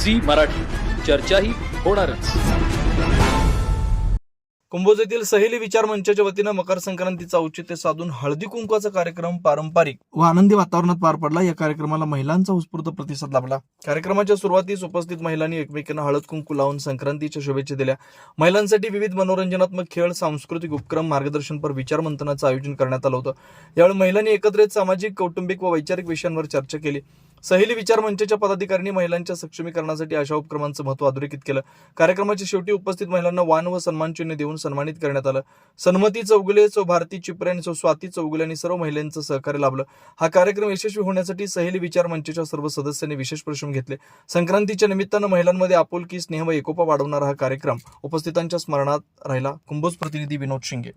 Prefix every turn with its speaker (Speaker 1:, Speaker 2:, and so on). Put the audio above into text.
Speaker 1: Zee Marathi, चर्चा ही होणारच.
Speaker 2: कुंभोज येथील सहेली विचार मंचाच्या वतीनं मकर संक्रांतीचं औचित्य साधून हळदी कुंकवाचा कार्यक्रम पारंपरिक व आनंदी वातावरणात पार पडला. या कार्यक्रमाला महिलांचा उत्स्फूर्त प्रतिसाद लाभला. कार्यक्रमाच्या सुरुवातीस उपस्थित महिलांनी एकमेकांना हळद कुंकू लावून संक्रांतीच्या शुभेच्छा दिल्या. महिलांसाठी विविध मनोरंजनात्मक खेळ, सांस्कृतिक उपक्रम, मार्गदर्शनपर विचार मंथनाचं आयोजन करण्यात आलं होतं. यावेळी महिलांनी एकत्रित सामाजिक, कौटुंबिक व वैचारिक विषयांवर चर्चा केली. सहेली विचार मंचाच्या पदाधिकाऱ्यांनी महिलांच्या सक्षमीकरणासाठी अशा उपक्रमांचं महत्त्व अधोरेखित केलं. कार्यक्रमाच्या शेवटी उपस्थित महिलांना वाण व सन्मान चिन्ह देऊन सन्मानित करण्यात आलं. सन्मती चौगुले, भारती चिपरे आणि स्वाती चौगुले आणि सर्व महिलांचं सहकार्य लाभलं. हा कार्यक्रम यशस्वी होण्यासाठी सहेली विचार मंचाच्या सर्व सदस्यांनी विशेष परिश्रम घेतले. संक्रांतीच्या निमित्तानं महिलांमध्ये आपुलकी, स्नेह व एकोपा वाढवणारा हा कार्यक्रम उपस्थितांच्या स्मरणात राहिला. कुंभोज प्रतिनिधी विनोद शिंगे.